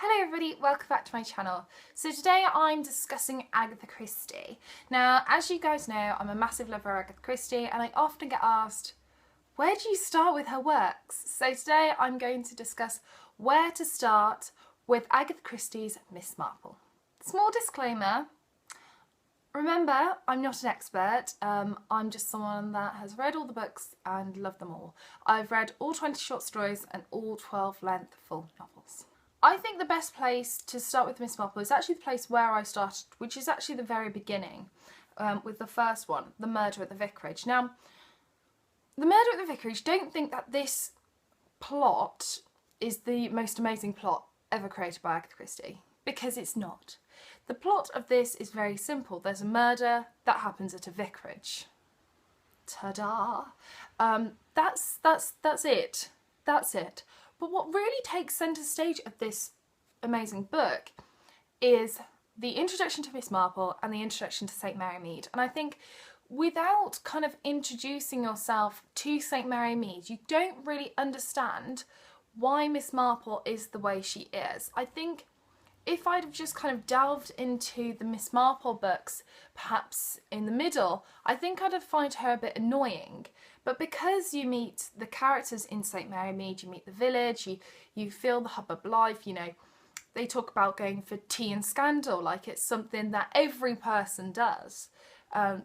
Hello everybody, welcome back to my channel. So today I'm discussing Agatha Christie. Now, as you guys know, I'm a massive lover of Agatha Christie and I often get asked, where do you start with her works? So today I'm going to discuss where to start with Agatha Christie's Miss Marple. Small disclaimer, remember, I'm not an expert, I'm just someone that has read all the books and loved them all. I've read all 20 short stories and all 12 length full novels. I think the best place to start with Miss Marple is actually the place where I started, which is actually the very beginning, with the first one, The Murder at the Vicarage. Now, The Murder at the Vicarage, don't think that this plot is the most amazing plot ever created by Agatha Christie, because it's not. The plot of this is very simple. There's a murder that happens at a vicarage. Ta-da! That's it. That's it. But what really takes centre stage of this amazing book is the introduction to Miss Marple and the introduction to St Mary Mead. And I think without kind of introducing yourself to St Mary Mead, you don't really understand why Miss Marple is the way she is. I think if I'd have just kind of delved into the Miss Marple books, perhaps in the middle, I think I'd have found her a bit annoying. But because you meet the characters in St Mary Mead, you meet the village, you feel the hubbub life, you know, they talk about going for tea and scandal like it's something that every person does.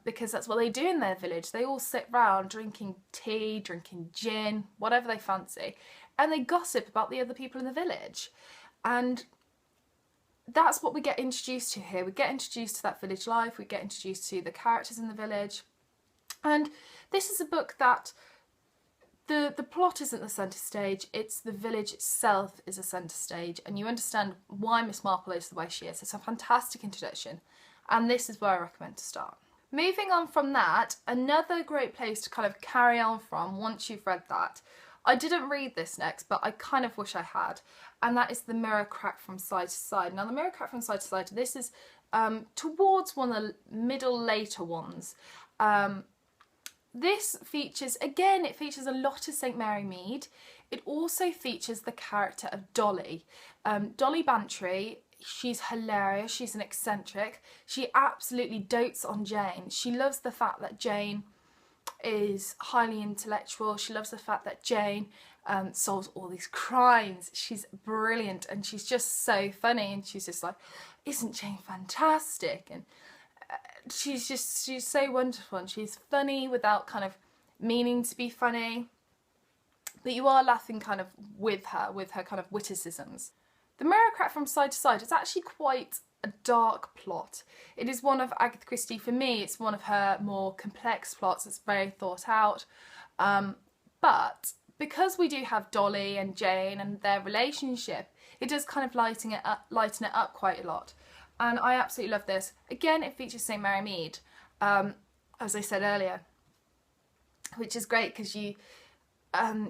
Because that's what they do in their village. They all sit round drinking tea, drinking gin, whatever they fancy, and they gossip about the other people in the village. And that's what we get introduced to here. We get introduced to that village life, we get introduced to the characters in the village. And this is a book that the plot isn't the centre stage, it's the village itself is a centre stage, and you understand why Miss Marple is the way she is. It's a fantastic introduction, and this is where I recommend to start. Moving on from that, another great place to kind of carry on from once you've read that, I didn't read this next, but I kind of wish I had, and that is The Mirror Cracked from Side to Side. Now, The Mirror Cracked from Side to Side, this is towards one of the middle later ones. This features, again, it features a lot of St Mary Mead. It also features the character of Dolly. Dolly Bantry, she's hilarious, she's an eccentric. She absolutely dotes on Jane. She loves the fact that Jane is highly intellectual. She loves the fact that Jane solves all these crimes. She's brilliant and she's just so funny, and she's just like, isn't Jane fantastic? And she's so wonderful, and she's funny without kind of meaning to be funny, but you are laughing kind of with her kind of witticisms. The Mirror Cracked from Side to Side is actually quite a dark plot. It is one of Agatha Christie, for me, it's one of her more complex plots. It's very thought out, but because we do have Dolly and Jane and their relationship, it does kind of lighten it up quite a lot. And I absolutely love this. Again, it features St Mary Mead, as I said earlier, which is great because you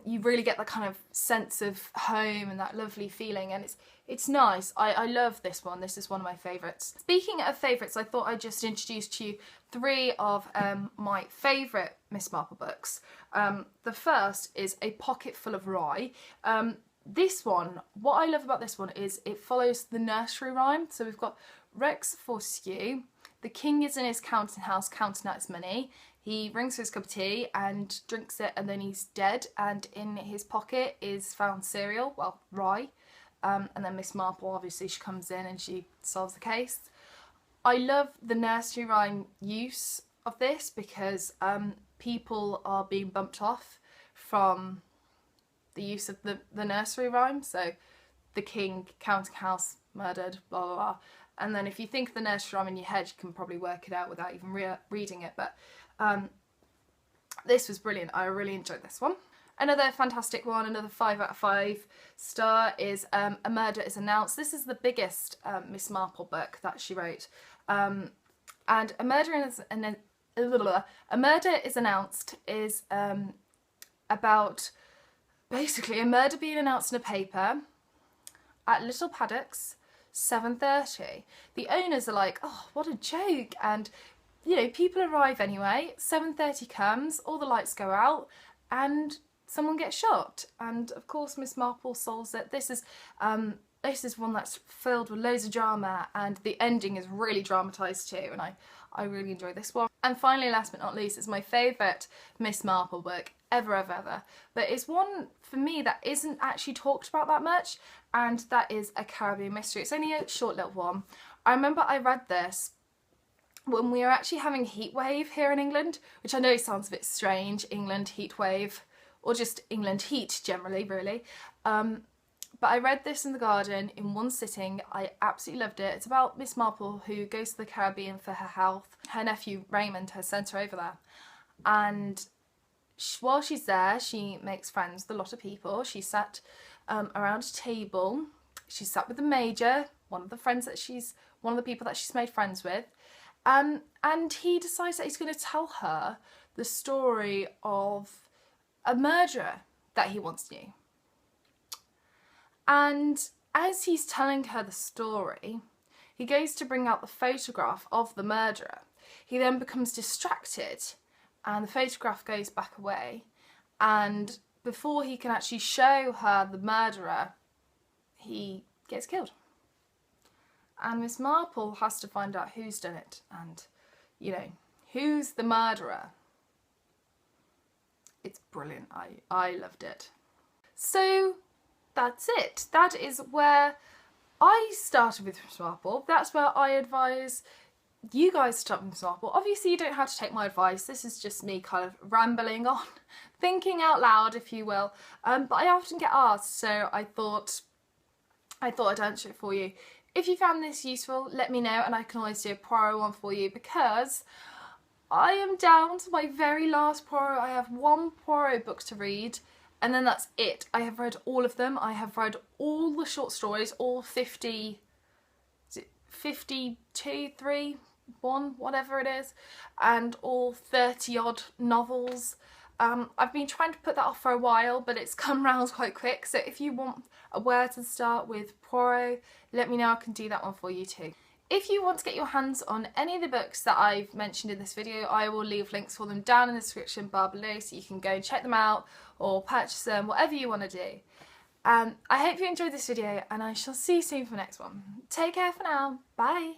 really get the kind of sense of home and that lovely feeling, and it's nice. I love this one. This is one of my favourites. Speaking of favourites, I thought I'd just introduce to you three of my favourite Miss Marple books. The first is A Pocket Full of Rye. This one, what I love about this one is it follows the nursery rhyme. So we've got Rex Fortescue. The king is in his counting house counting out his money. He rings for his cup of tea and drinks it, and then he's dead, and in his pocket is found cereal, well, rye. And then Miss Marple, obviously, she comes in and she solves the case. I love the nursery rhyme use of this because people are being bumped off from the use of the nursery rhyme. So the king, counting house, murdered, blah blah blah. And then if you think of the nursery rhyme in your head, you can probably work it out without even reading it. But this was brilliant. I really enjoyed this one. Another fantastic one, another 5 out of 5 star, is A Murder is Announced. This is the biggest Miss Marple book that she wrote. And A Murder is Announced is about basically a murder being announced in a paper at Little Paddocks, 7:30. The owners are like, oh, what a joke, and you know, people arrive anyway. 7:30 comes, all the lights go out, and someone gets shot. And of course Miss Marple solves it. This is this is one that's filled with loads of drama, and the ending is really dramatised too, and I really enjoy this one. And finally, last but not least, is my favourite Miss Marple book ever. But it's one for me that isn't actually talked about that much, and that is A Caribbean Mystery. It's only a short little one. I remember I read this when we were actually having heat wave here in England, which I know sounds a bit strange, England heat wave, or just England heat generally, really. But I read this in the garden in one sitting. I absolutely loved it. It's about Miss Marple who goes to the Caribbean for her health. Her nephew Raymond has sent her over there, and while she's there, she makes friends with a lot of people. She sat around a table. She sat with the Major, one of the people that she's made friends with, and he decides that he's going to tell her the story of a murderer that he once knew. And as he's telling her the story, he goes to bring out the photograph of the murderer. He then becomes distracted, and the photograph goes back away, and before he can actually show her the murderer, he gets killed. And Miss Marple has to find out who's done it, and, you know, who's the murderer. It's brilliant. I loved it. So that's it. That is where I started with Miss Marple. That's where I advise you guys to start with Miss Marple. Obviously you don't have to take my advice. This is just me kind of rambling on, thinking out loud, if you will. But I often get asked, so I thought I'd answer it for you. If you found this useful, let me know, and I can always do a Poirot one for you, because I am down to my very last Poirot. I have one Poirot book to read, and then that's it. I have read all of them. I have read all the short stories, all 50, is it 52, 3, 1, whatever it is, and all 30 odd novels. I've been trying to put that off for a while, but it's come round quite quick. So if you want where to start with Poirot, let me know. I can do that one for you too. If you want to get your hands on any of the books that I've mentioned in this video, I will leave links for them down in the description bar below, so you can go and check them out or purchase them, whatever you want to do. I hope you enjoyed this video, and I shall see you soon for the next one. Take care for now. Bye.